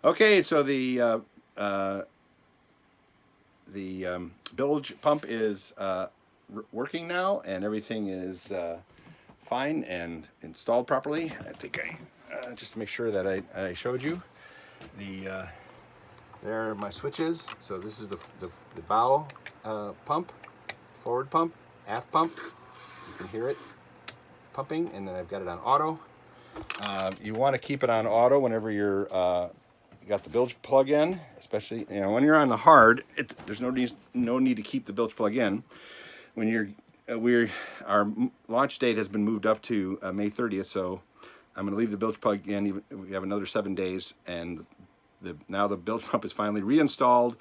Okay, so bilge pump is working now, and everything is fine and installed properly. I think I just to make sure that I showed you the there are my switches. So this is the bow pump, forward pump, aft pump. You can hear it pumping, and then I've got it on auto. You want to keep it on auto whenever you're you got the bilge plug in, especially when you're on the hard. There's no need to keep the bilge plug in. When you're our launch date has been moved up to May 30th, so I'm going to leave the bilge plug in. We have another 7 days, and now the bilge pump is finally reinstalled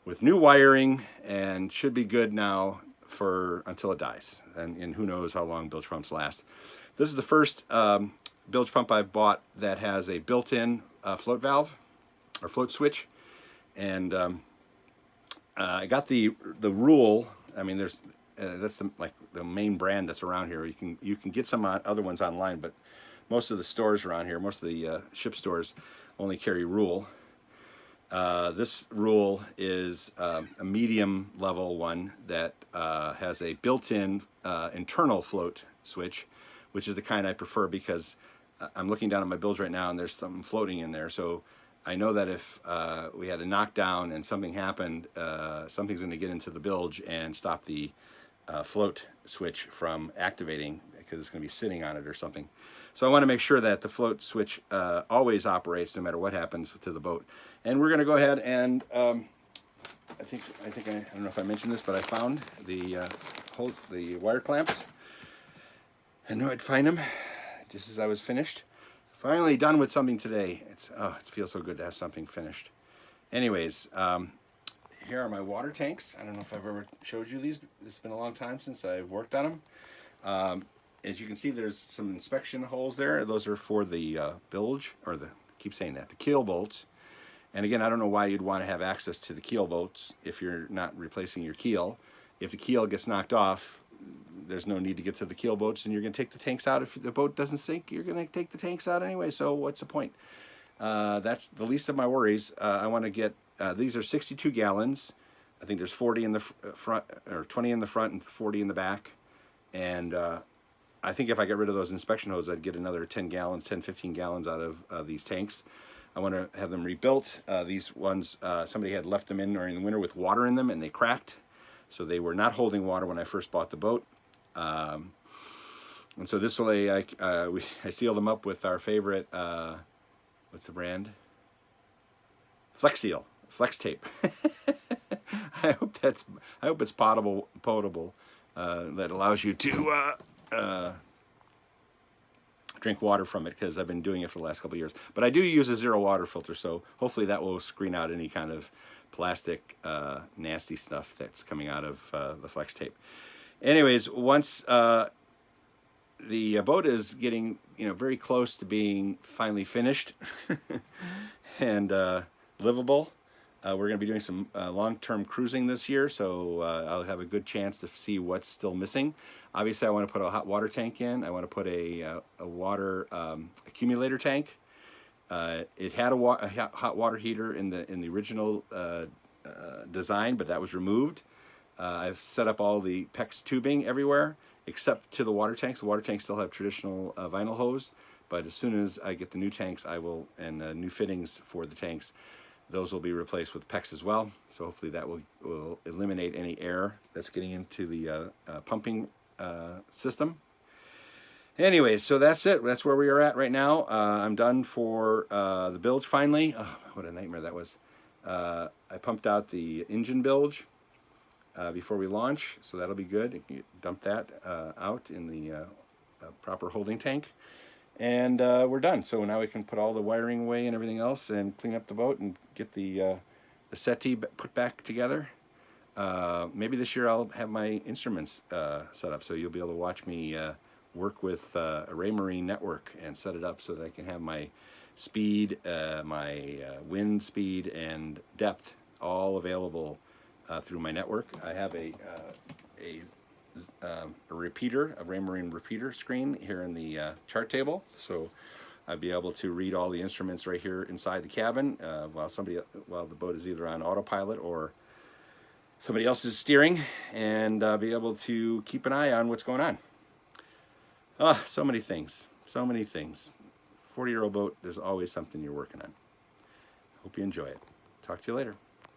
with new wiring and should be good now for until it dies. And who knows how long bilge pumps last. This is the first bilge pump I've bought that has a built-in float valve or float switch, and I got the rule. I mean, there's that's the main brand that's around here. You can get some other ones online, but most of the stores around here, most of the ship stores, only carry rule. This rule is a medium level one that has a built-in internal float switch, which is the kind I prefer because I'm looking down at my bilge right now and there's something floating in there. So I know that if we had a knockdown and something happened, something's going to get into the bilge and stop the float switch from activating because it's going to be sitting on it or something. So I want to make sure that the float switch always operates no matter what happens to the boat. And we're going to go ahead and I don't know if I mentioned this, but I found the wire clamps. I knew I'd find them just as I was finished. Finally done with something today. It feels so good to have something finished. Anyways, here are my water tanks. I don't know if I've ever showed you these. It's been a long time since I've worked on them. As you can see, there's some inspection holes there. Those are for the bilge, or the keel bolts. And again, I don't know why you'd want to have access to the keel bolts if you're not replacing your keel. If the keel gets knocked off, there's no need to get to the keel bolts, and you're going to take the tanks out. If the boat doesn't sink, you're going to take the tanks out anyway, so what's the point? That's the least of my worries. I want to get, these are 62 gallons. I think there's 40 in the front, or 20 in the front and 40 in the back. And I think if I get rid of those inspection hoses, I'd get another 10, 15 gallons out of these tanks. I want to have them rebuilt. These ones, somebody had left them in during the winter with water in them and they cracked. So they were not holding water when I first bought the boat. And so this way I sealed them up with our favorite, what's the brand? Flex Seal, Flex Tape. I hope it's potable, that allows you to drink water from it, because I've been doing it for the last couple of years. But I do use a zero water filter, so hopefully that will screen out any kind of plastic nasty stuff that's coming out of the Flex Tape. Anyways, once the boat is getting very close to being finally finished and livable, we're going to be doing some long-term cruising this year, so I'll have a good chance to see what's still missing. Obviously, I want to put a hot water tank in. I want to put a water accumulator tank. It had a hot water heater in the original design, but that was removed. I've set up all the PEX tubing everywhere except to the water tanks. The water tanks still have traditional vinyl hose, but as soon as I get the new tanks, and new fittings for the tanks, those will be replaced with PEX as well. So hopefully that will eliminate any air that's getting into the pumping system. Anyways, so that's it. That's where we are at right now. I'm done for the bilge finally. Oh, what a nightmare that was. I pumped out the engine bilge before we launch, so that'll be good. You dump that out in the proper holding tank. And we're done. So now we can put all the wiring away and everything else and clean up the boat and get the settee put back together. Maybe this year I'll have my instruments set up, so you'll be able to watch me work with a Raymarine network and set it up so that I can have my speed, my wind speed, and depth all available through my network. I have a repeater, a Raymarine repeater screen here in the chart table. So I'd be able to read all the instruments right here inside the cabin while the boat is either on autopilot or somebody else is steering, and be able to keep an eye on what's going on. So many things, so many things. 40-year-old boat, there's always something you're working on. Hope you enjoy it. Talk to you later.